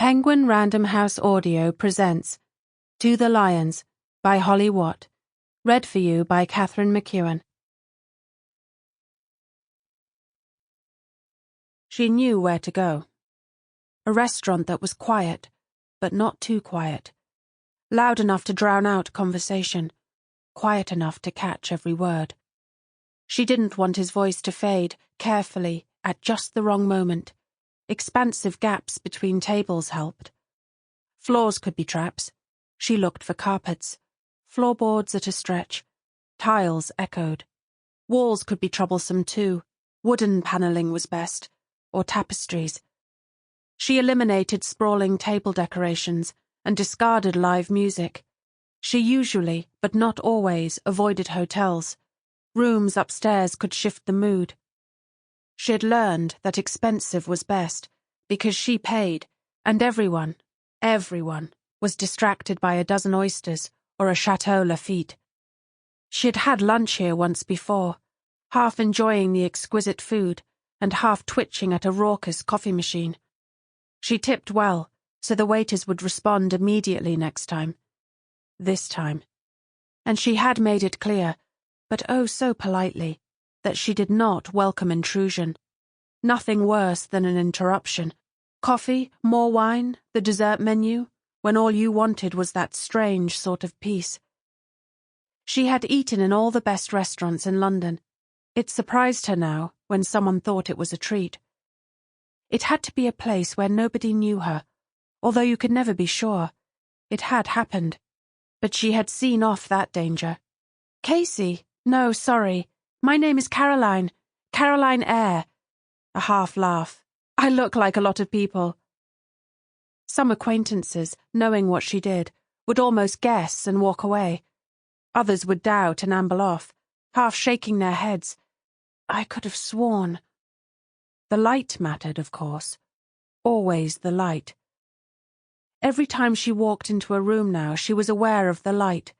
Penguin Random House Audio presents To the Lions by Holly Watt. Read for you by Katharine Mcewan. She knew where to go. A restaurant that was quiet, but not too quiet. Loud enough to drown out conversation, quiet enough to catch every word. She didn't want his voice to fade, carefully, at just the wrong moment. Expansive gaps between tables helped. Floors could be traps. She looked for carpets. Floorboards at a stretch. Tiles echoed. Walls could be troublesome too. Wooden panelling was best. Or tapestries. She eliminated sprawling table decorations and discarded live music. She usually, but not always, avoided hotels. Rooms upstairs could shift the mood. She had learned that expensive was best, because she paid, and everyone, was distracted by a dozen oysters or a Chateau Lafite. She had had lunch here once before, half enjoying the exquisite food and half twitching at a raucous coffee machine. She tipped well, so the waiters would respond immediately next time. This time. And she had made it clear, but oh so politely, that she did not welcome intrusion. Nothing worse than an interruption. Coffee, more wine, the dessert menu, when all you wanted was that strange sort of peace. She had eaten in all the best restaurants in London. It surprised her now when someone thought it was a treat. It had to be a place where nobody knew her, although you could never be sure. It had happened. But she had seen off that danger. Casey, no, sorry. My name is Caroline Eyre. A half laugh. I look like a lot of people. Some acquaintances, knowing what she did, would almost guess and walk away. Others would doubt and amble off, half shaking their heads. I could have sworn. The light mattered, of course. Always the light. Every time she walked into a room now, she was aware of the light.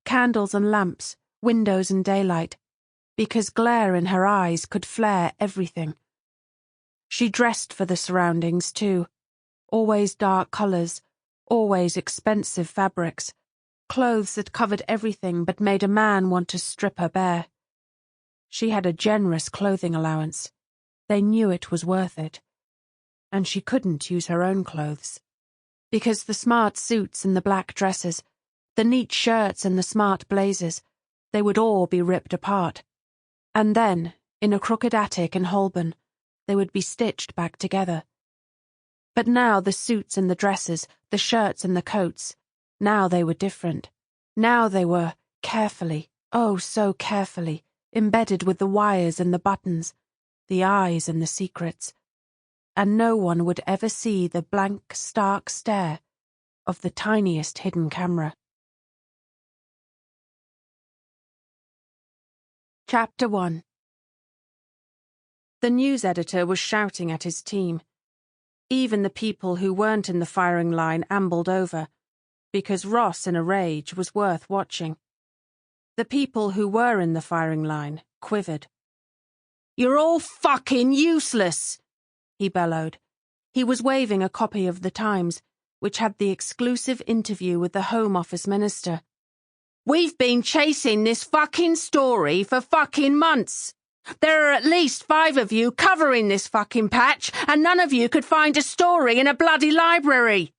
Candles and lamps, windows and daylight. Because glare in her eyes could flare everything. She dressed for the surroundings, too. Always dark colours, always expensive fabrics, clothes that covered everything but made a man want to strip her bare. She had a generous clothing allowance. They knew it was worth it. And she couldn't use her own clothes. Because the smart suits and the black dresses, the neat shirts and the smart blazers, they would all be ripped apart. And then, in a crooked attic in Holborn, they would be stitched back together. But now the suits and the dresses, the shirts and the coats, now they were different. Now they were, carefully, oh so carefully, embedded with the wires and the buttons, the eyes and the secrets. And no one would ever see the blank, stark stare of the tiniest hidden camera. Chapter 1. The news editor was shouting at his team. Even the people who weren't in the firing line ambled over, because Ross in a rage was worth watching. The people who were in the firing line quivered. "You're all fucking useless!" he bellowed. He was waving a copy of the Times, which had the exclusive interview with the Home Office Minister. "We've been chasing this fucking story for fucking months. There are at least 5 of you covering this fucking patch, and none of you could find a story in a bloody library."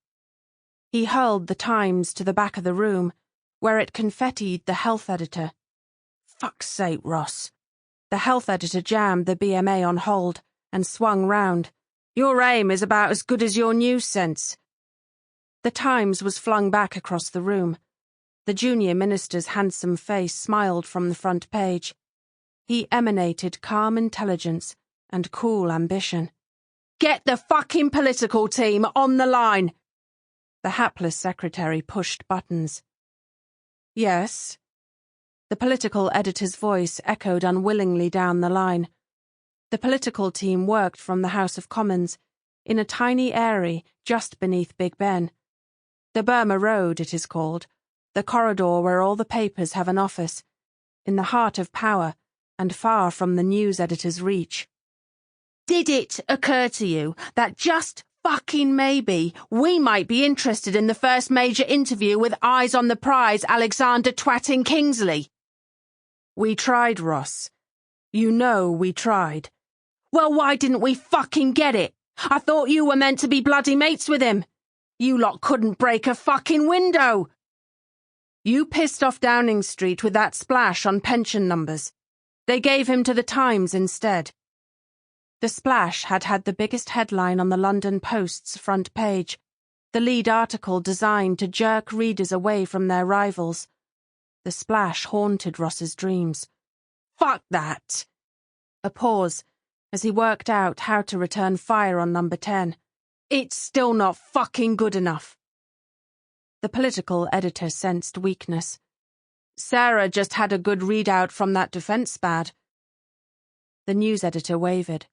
He hurled the Times to the back of the room, where it confettied the health editor. "Fuck's sake, Ross." The health editor jammed the BMA on hold and swung round. "Your aim is about as good as your news sense." The Times was flung back across the room. The junior minister's handsome face smiled from the front page. He emanated calm intelligence and cool ambition. "Get the fucking political team on the line!" The hapless secretary pushed buttons. "Yes?" The political editor's voice echoed unwillingly down the line. The political team worked from the House of Commons, in a tiny eyrie just beneath Big Ben. The Burma Road, it is called, the corridor where all the papers have an office, in the heart of power and far from the news editor's reach. "Did it occur to you that just fucking maybe we might be interested in the first major interview with eyes on the prize Alexander Twatting Kingsley. We tried, Ross. You know we tried. Well, why didn't we fucking get it? I thought you were meant to be bloody mates with him. You lot couldn't break a fucking window. You pissed off Downing Street with that splash on pension numbers. They gave him to the Times instead. The splash had had the biggest headline on the London Post's front page, the lead article designed to jerk readers away from their rivals. The splash haunted Ross's dreams. Fuck that! A pause, as he worked out how to return fire on number 10. It's still not fucking good enough. The political editor sensed weakness. Sarah just had a good readout from that defence spad. The news editor wavered.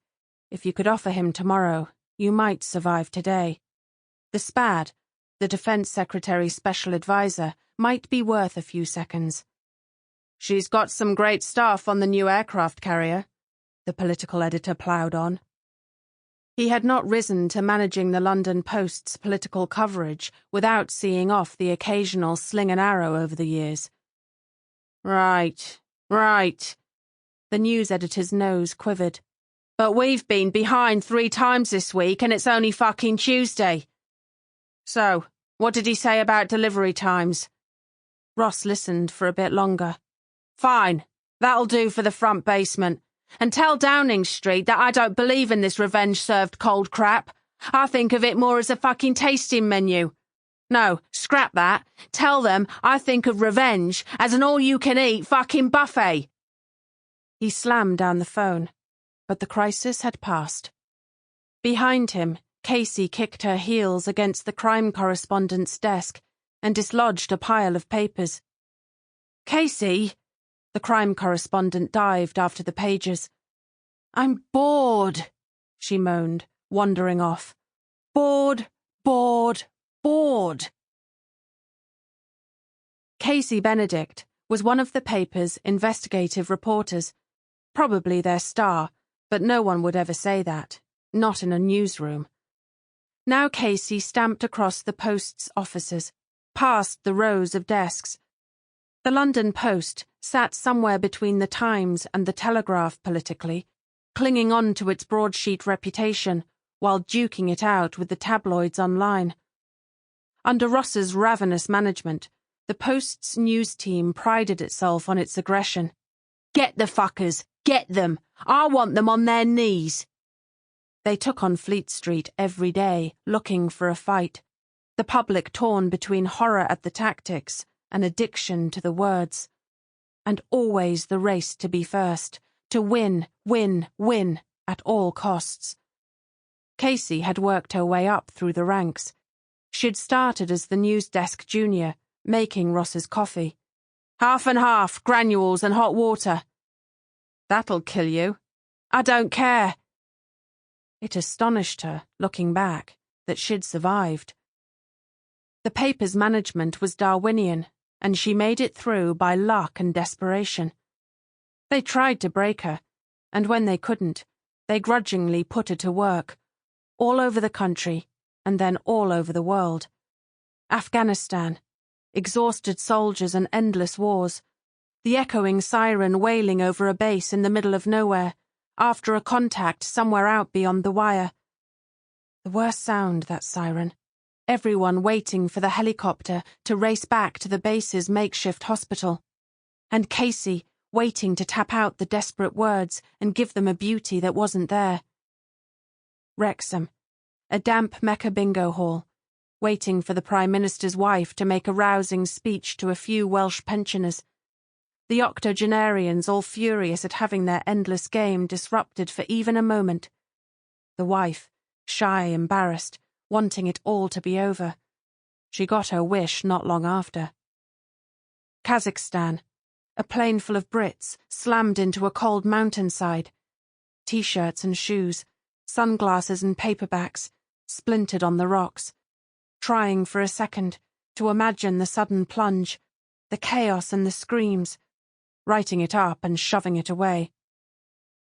If you could offer him tomorrow, you might survive today. The SPAD, the Defence Secretary's special advisor, might be worth a few seconds. She's got some great staff on the new aircraft carrier, the political editor ploughed on. He had not risen to managing the London Post's political coverage without seeing off the occasional sling and arrow over the years. Right. The news editor's nose quivered. But we've been behind 3 times this week and it's only fucking Tuesday. So, what did he say about delivery times? Ross listened for a bit longer. Fine, that'll do for the front basement. And tell Downing Street that I don't believe in this revenge-served cold crap. I think of it more as a fucking tasting menu. No, scrap that. Tell them I think of revenge as an all-you-can-eat fucking buffet. He slammed down the phone. But the crisis had passed. Behind him, Casey kicked her heels against the crime correspondent's desk and dislodged a pile of papers. Casey! The crime correspondent dived after the pages. I'm bored, she moaned, wandering off. Bored. Casey Benedict was one of the paper's investigative reporters, probably their star, but no one would ever say that, not in a newsroom. Now Casey stamped across the Post's offices, past the rows of desks. The London Post sat somewhere between the Times and the Telegraph politically, clinging on to its broadsheet reputation while duking it out with the tabloids online. Under Ross's ravenous management, the Post's news team prided itself on its aggression. Get the fuckers! Get them! I want them on their knees! They took on Fleet Street every day, looking for a fight, the public torn between horror at the tactics and addiction to the words. And always the race to be first, to win at all costs. Casey had worked her way up through the ranks. She'd started as the news desk junior, making Ross's coffee. Half and half, granules and hot water. That'll kill you. I don't care. It astonished her, looking back, that she'd survived. The paper's management was Darwinian, and she made it through by luck and desperation. They tried to break her, and when they couldn't, they grudgingly put her to work, all over the country, and then all over the world. Afghanistan, exhausted soldiers and endless wars, the echoing siren wailing over a base in the middle of nowhere, after a contact somewhere out beyond the wire. The worst sound, that siren. Everyone waiting for the helicopter to race back to the base's makeshift hospital. And Casey waiting to tap out the desperate words and give them a beauty that wasn't there. Wrexham, a damp Mecca bingo hall, waiting for the Prime Minister's wife to make a rousing speech to a few Welsh pensioners. The octogenarians all furious at having their endless game disrupted for even a moment. The wife, shy, embarrassed, wanting it all to be over. She got her wish not long after. Kazakhstan, a plane full of Brits slammed into a cold mountainside. T-shirts and shoes, sunglasses and paperbacks, splintered on the rocks. Trying for a second to imagine the sudden plunge, the chaos and the screams, writing it up and shoving it away.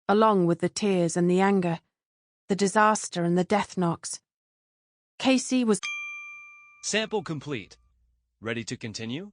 Along with the tears and the anger, the disaster and the death knocks. Casey was... Sample complete. Ready to continue?